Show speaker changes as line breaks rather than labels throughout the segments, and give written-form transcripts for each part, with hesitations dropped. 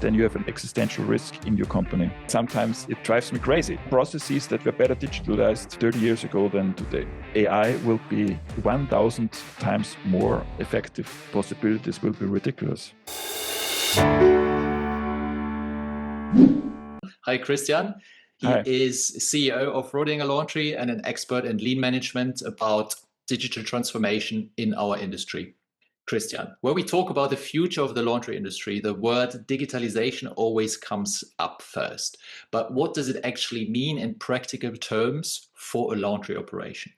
then you have an existential risk in your company. Sometimes it drives me crazy. Processes that were better digitalized 30 years ago than today. AI will be 1,000 times more effective. Possibilities will be ridiculous.
Hi, Christian. He
Hi.
is CEO of LeanLaundry and an expert in lean management about digital transformation in our industry. Christian, when we talk about the future of the laundry industry, the word digitalization always comes up first. But what does it actually mean in practical terms for a laundry operation?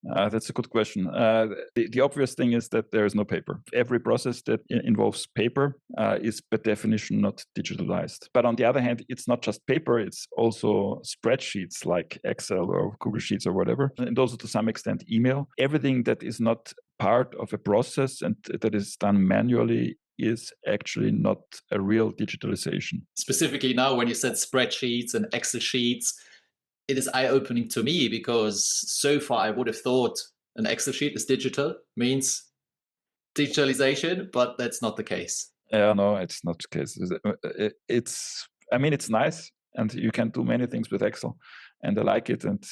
That's a good question. The obvious thing is that there is no paper. Every process that involves paper is by definition not digitalized. But on the other hand, it's not just paper, it's also spreadsheets like Excel or Google Sheets or whatever, and also to some extent email. Everything that is not part of a process and that is done manually is actually not a real digitalization.
Specifically now, when you said spreadsheets and Excel sheets, it is eye-opening to me because so far I would have thought an Excel sheet is digital, means digitalization, but that's not the case.
No, it's not the case. It's nice, and you can do many things with Excel, and I like it, and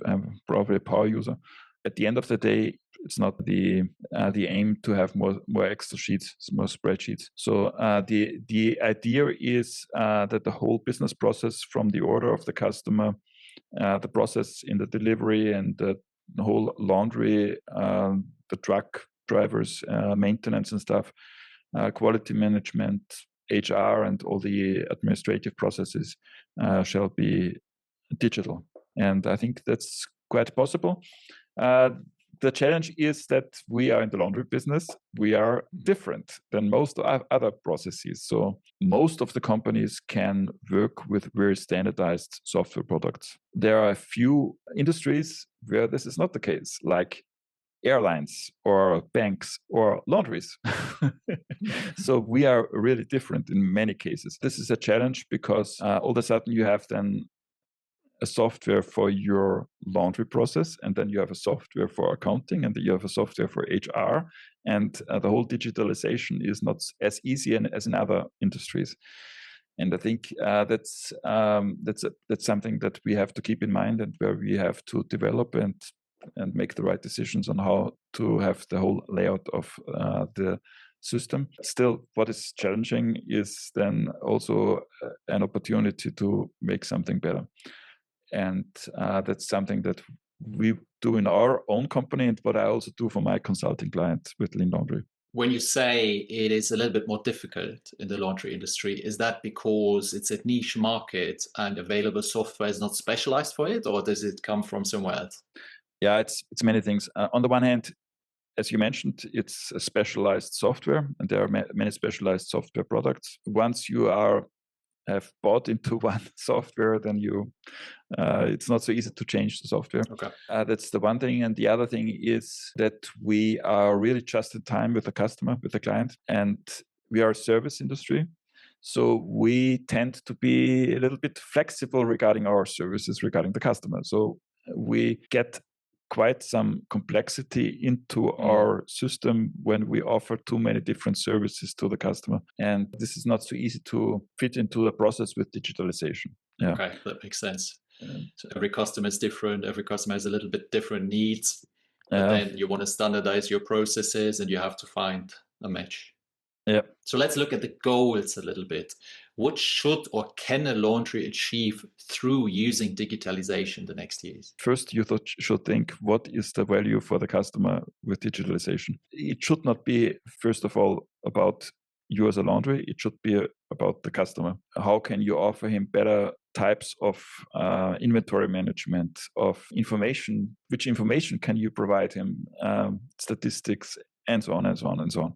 I'm probably a power user. At the end of the day, it's not the aim to have more Excel sheets, more spreadsheets. So the idea is that the whole business process, from the order of the customer, the process in the delivery, and the whole laundry, the truck drivers, maintenance and stuff, quality management, HR, and all the administrative processes shall be digital. And I think that's quite possible. The challenge is that we are in the laundry business. We are different than most other processes. So most of the companies can work with very standardized software products. There are a few industries where this is not the case, like airlines or banks or laundries. So we are really different in many cases. This is a challenge because all of a sudden you have then a software for your laundry process, and then you have a software for accounting, and then you have a software for HR, and the whole digitalization is not as easy as in other industries. And I think that's something that we have to keep in mind, and where we have to develop and make the right decisions on how to have the whole layout of the system. Still, what is challenging is then also an opportunity to make something better. And that's something that we do in our own company, and what I also do for my consulting clients with LeanLaundry.
When you say it is a little bit more difficult in the laundry industry, is that because it's a niche market and available software is not specialized for it, or does it come from somewhere else?
Yeah, it's many things. On the one hand, as you mentioned, it's a specialized software, and there are many specialized software products. Once you have bought into one software, then it's not so easy to change the software.
Okay.
That's the one thing. And the other thing is that we are really just in time with the customer, with the client, and we are a service industry. So we tend to be a little bit flexible regarding our services, regarding the customer. So we get quite some complexity into our system when we offer too many different services to the customer. And this is not so easy to fit into the process with digitalization. Yeah.
Okay, that makes sense. So every customer is different. Every customer has a little bit different needs. But then you want to standardize your processes, and you have to find a match.
Yeah.
So let's look at the goals a little bit. What should or can a laundry achieve through using digitalization the next years?
First, you should think, what is the value for the customer with digitalization? It should not be, first of all, about you as a laundry. It should be about the customer. How can you offer him better types of inventory management, of information? Which information can you provide him? Statistics, and so on and so on and so on.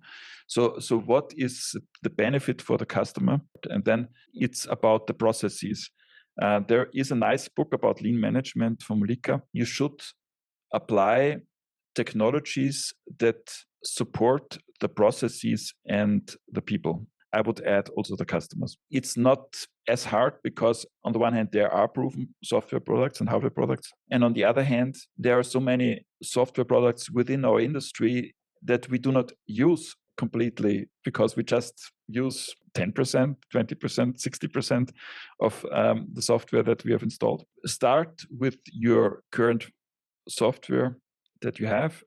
So what is the benefit for the customer? And then it's about the processes. There is a nice book about lean management from Lika. You should apply technologies that support the processes and the people. I would add also the customers. It's not as hard because on the one hand, there are proven software products and hardware products. And on the other hand, there are so many software products within our industry that we do not use completely because we just use 10%, 20%, 60% of the software that we have installed. Start with your current software that you have.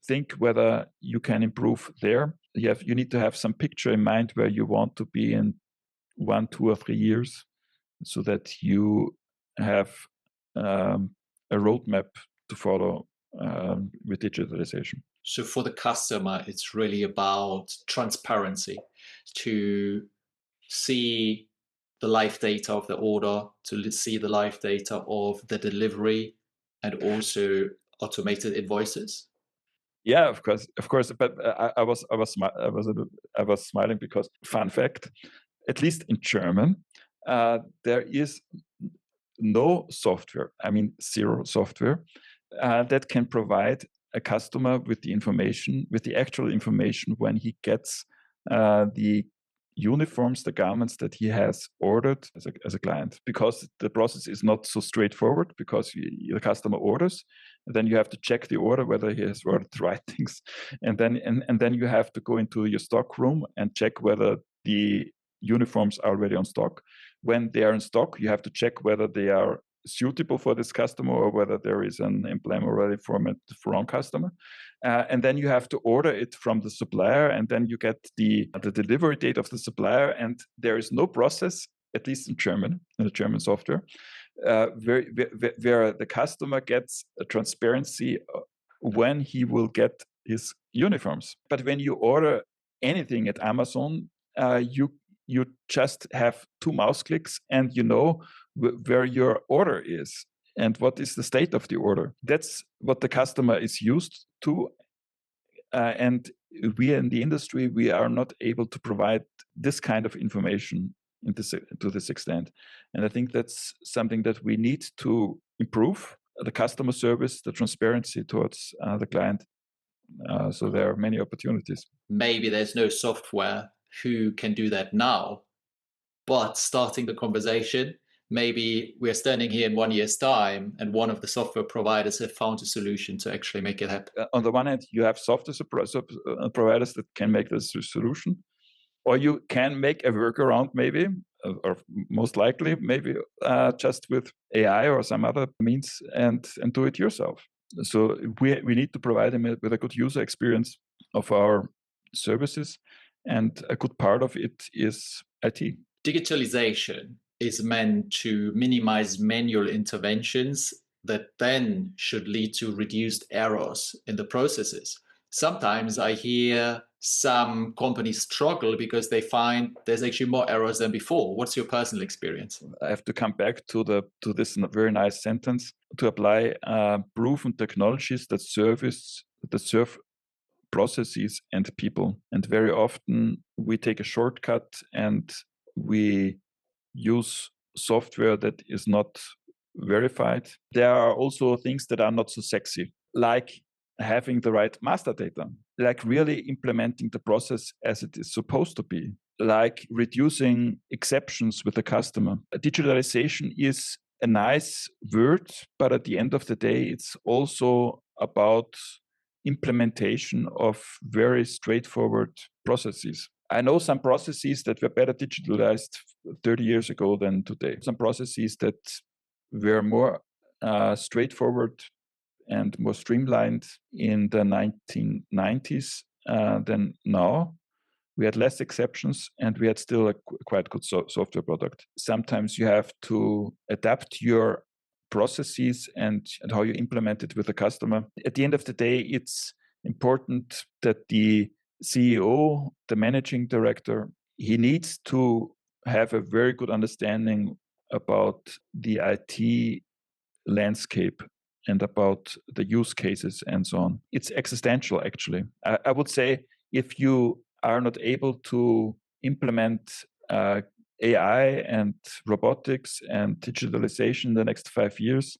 Think whether you can improve there. You need to have some picture in mind where you want to be in 1, 2, or 3 years, so that you have a roadmap to follow with digitalization.
So for the customer, it's really about transparency, to see the live data of the order, to see the live data of the delivery, and also automated invoices.
Yeah, of course. But I was smiling because, fun fact, at least in German, there is no software. I mean, zero software that can provide a customer with the information, with the actual information when he gets the uniforms, the garments that he has ordered as a client, because the process is not so straightforward. Because the customer orders, and then you have to check the order whether he has ordered the right things, and then you have to go into your stock room and check whether the uniforms are already on stock. When they are in stock, you have to check whether they are suitable for this customer or whether there is an emblem already for the wrong customer. And then you have to order it from the supplier, and then you get the delivery date of the supplier. And there is no process, at least in German, in the German software, where the customer gets a transparency when he will get his uniforms. But when you order anything at Amazon, you just have 2 mouse clicks, and you know where your order is and what is the state of the order. That's what the customer is used to. And we in the industry, we are not able to provide this kind of information to this extent. And I think that's something that we need to improve: the customer service, the transparency towards the client. So there are many opportunities.
Maybe there's no software who can do that now, but starting the conversation, maybe we're standing here in 1 year's time and one of the software providers have found a solution to actually make it happen.
On the one hand, you have software providers that can make this a solution, or you can make a workaround, maybe, or most likely, maybe just with AI or some other means, and do it yourself. So we need to provide them with a good user experience of our services, and a good part of it is IT.
Digitalization is meant to minimize manual interventions that then should lead to reduced errors in the processes. Sometimes I hear some companies struggle because they find there's actually more errors than before. What's your personal experience?
I have to come back to this very nice sentence: to apply proven technologies that serve processes and people. And very often we take a shortcut and we use software that is not verified. There are also things that are not so sexy, like having the right master data, like really implementing the process as it is supposed to be, like reducing exceptions with the customer. Digitalization is a nice word, but at the end of the day, it's also about implementation of very straightforward processes. I know some processes that were better digitalized 30 years ago than today. Some processes that were more straightforward and more streamlined in the 1990s than now. We had less exceptions, and we had still a quite good software product. Sometimes you have to adapt your processes and how you implement it with the customer. At the end of the day, it's important that the CEO, the managing director, he needs to have a very good understanding about the IT landscape and about the use cases and so on. It's existential, actually. I would say if you are not able to implement AI and robotics and digitalization in the next 5 years,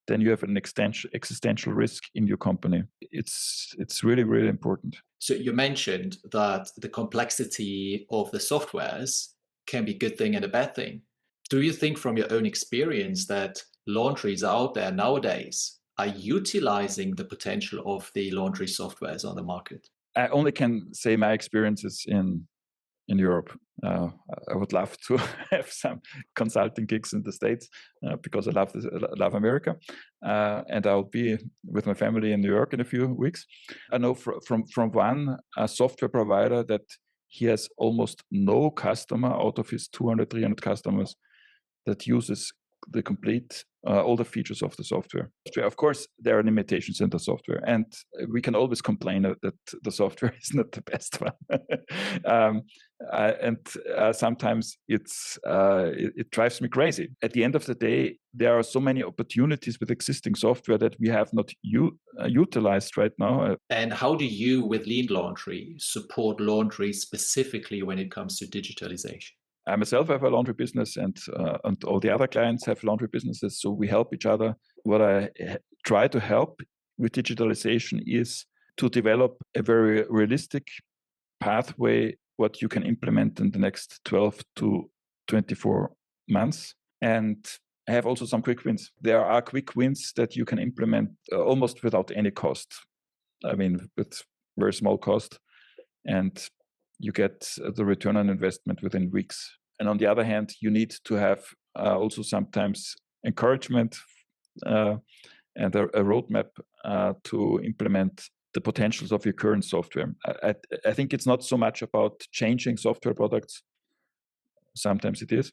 then you have an existential risk in your company. It's really, really important.
So you mentioned that the complexity of the softwares can be a good thing and a bad thing. Do you think from your own experience that laundries out there nowadays are utilizing the potential of the laundry softwares on the market?
I only can say my experiences in in Europe. I would love to have some consulting gigs in the States because I love America, and I'll be with my family in New York in a few weeks. I know from one software provider that he has almost no customer out of his 200, 300 customers that uses the complete all the features of the software. Of course, there are limitations in the software, and we can always complain that the software is not the best one. And sometimes it drives me crazy. At the end of the day, there are so many opportunities with existing software that we have not utilized right now.
And how do you, with LeanLaundry, support laundry specifically when it comes to digitalization?
I myself have a laundry business, and all the other clients have laundry businesses, so we help each other. What I try to help with digitalization is to develop a very realistic pathway, what you can implement in the next 12 to 24 months. And I have also some quick wins. There are quick wins that you can implement almost without any cost. I mean, with very small cost. And you get the return on investment within weeks. And on the other hand, you need to have also sometimes encouragement and a roadmap to implement the potentials of your current software. I think it's not so much about changing software products. Sometimes it is.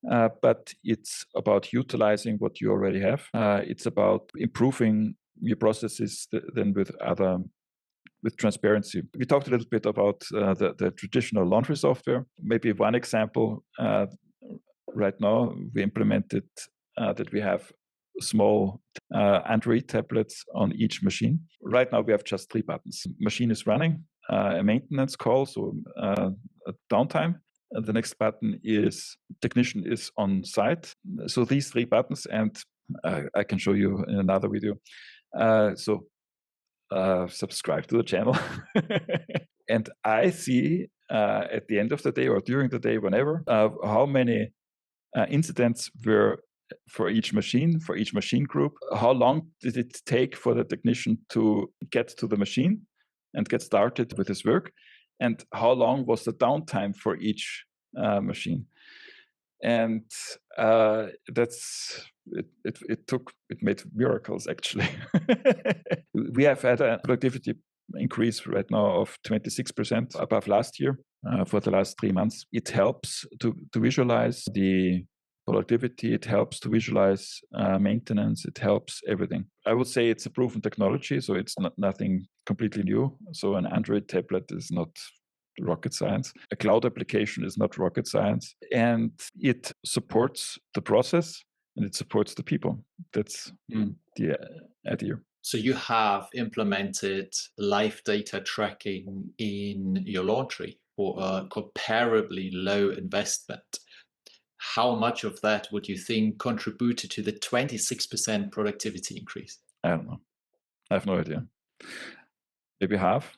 But it's about utilizing what you already have. It's about improving your processes then with transparency. We talked a little bit about the traditional laundry software. Maybe one example, right now we implemented that we have small Android tablets on each machine. Right now we have just 3 buttons. Machine is running, a maintenance call, so a downtime. The next button is technician is on site. So these 3 buttons, and I can show you in another video. Subscribe to the channel. And I see at the end of the day or during the day, whenever, how many incidents were for each machine group. How long did it take for the technician to get to the machine and get started with his work? And how long was the downtime for each machine? And it made miracles, actually. We have had a productivity increase right now of 26% above last year for the last 3 months. It helps to visualize the productivity. It helps to visualize maintenance. It helps everything. I would say it's a proven technology, so it's nothing completely new. So an Android tablet is not rocket science. A cloud application is not rocket science. And it supports the process and it supports the people. That's the idea.
So you have implemented live data tracking in your laundry for a comparably low investment. How much of that would you think contributed to the 26% productivity increase?
I don't know. I have no idea. Maybe half.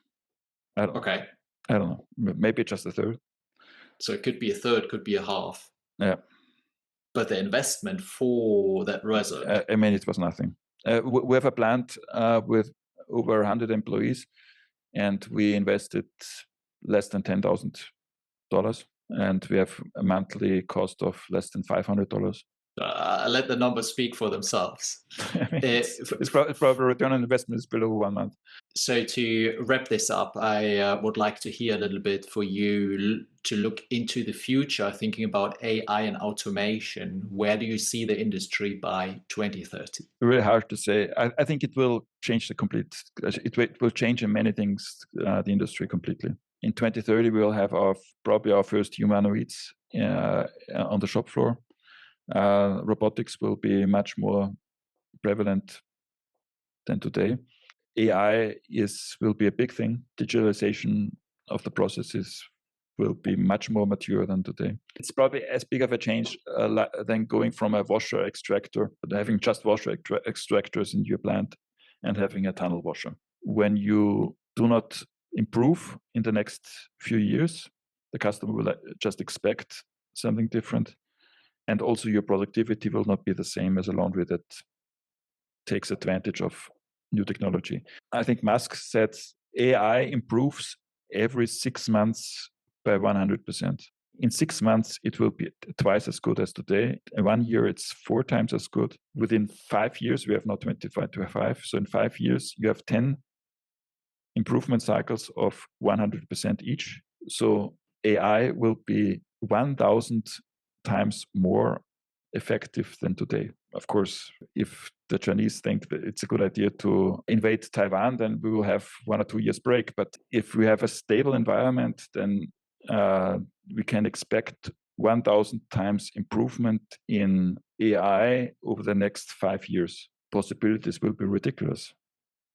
Okay.
I don't know. Maybe just a third.
So it could be a third, could be a half.
Yeah.
But the investment for that result?
I mean, it was nothing. We have a plant with over 100 employees, and we invested less than $10,000, and we have a monthly cost of less than $500.
Let the numbers speak for themselves.
I mean, it's probably return on investment is below 1 month.
So to wrap this up, I would like to hear a little bit for you to look into the future, thinking about AI and automation. Where do you see the industry by 2030?
Really hard to say. I think it will change it will change in many things, the industry completely. In 2030, we will have probably our first humanoids on the shop floor. Robotics will be much more prevalent than today. AI will be a big thing. Digitalization of the processes will be much more mature than today. It's probably as big of a change than going from a washer extractor, having just washer extractors in your plant and having a tunnel washer. When you do not improve in the next few years, the customer will just expect something different. And also your productivity will not be the same as a laundry that takes advantage of new technology. I think Musk said AI improves every 6 months by 100%. In 6 months, it will be twice as good as today. In 1 year, it's 4 times as good. Within 5 years, we have now 25. So in 5 years, you have 10 improvement cycles of 100% each. So AI will be 1,000 times more effective than today. Of course, if the Chinese think that it's a good idea to invade Taiwan, then we will have 1 or 2 years break. But if we have a stable environment, then we can expect 1,000 times improvement in AI over the next 5 years. Possibilities will be ridiculous.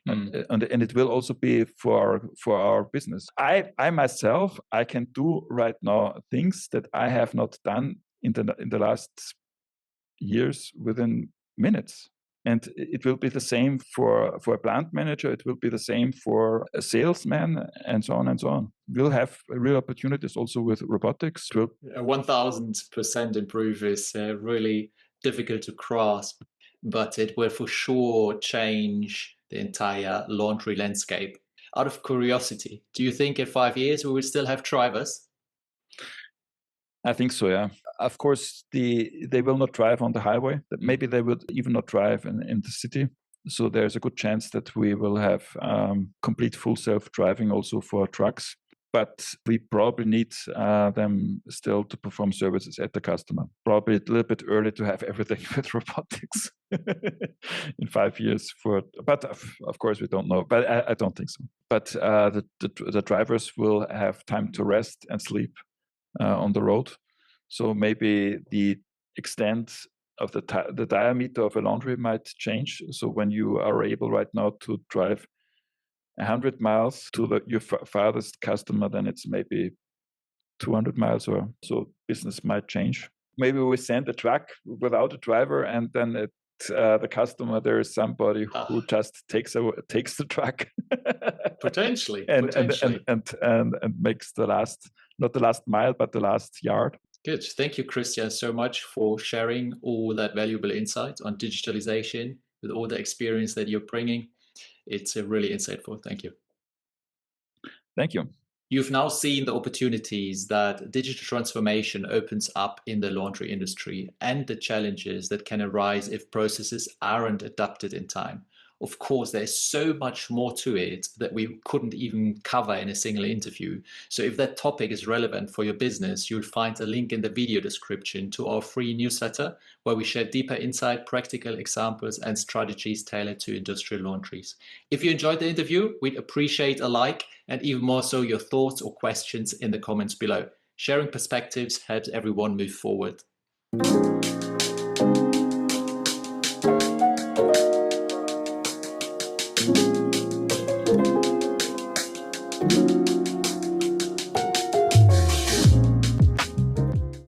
And it will also be for our business. I myself, I can do right now things that I have not done in the last years within minutes. And it will be the same for a plant manager. It will be the same for a salesman, and so on and so on. We'll have real opportunities also with robotics.
1,000% improve is really difficult to grasp, but it will for sure change the entire laundry landscape. Out of curiosity, do you think in 5 years we will still have drivers?
I think so, yeah. Of course, they will not drive on the highway. Maybe they would even not drive in the city. So there's a good chance that we will have complete full self-driving also for trucks. But we probably need them still to perform services at the customer. Probably a little bit early to have everything with robotics in 5 years. But of course, we don't know. But I don't think so. But the drivers will have time to rest and sleep on the road. So maybe the extent of the diameter of a laundry might change. So when you are able right now to drive 100 miles to your farthest customer, then it's maybe 200 miles or so. Business might change. Maybe we send a truck without a driver, and then the customer, there is somebody who just takes the truck.
Potentially.
And makes not the last mile, but the last yard.
Good. Thank you, Christian, so much for sharing all that valuable insight on digitalization with all the experience that you're bringing. It's really insightful. Thank you.
Thank you.
You've now seen the opportunities that digital transformation opens up in the laundry industry and the challenges that can arise if processes aren't adapted in time. Of course, there's so much more to it that we couldn't even cover in a single interview. So if that topic is relevant for your business, you'll find a link in the video description to our free newsletter, where we share deeper insight, practical examples, and strategies tailored to industrial laundries. If you enjoyed the interview, we'd appreciate a like, and even more so your thoughts or questions in the comments below. Sharing perspectives helps everyone move forward. Thank you.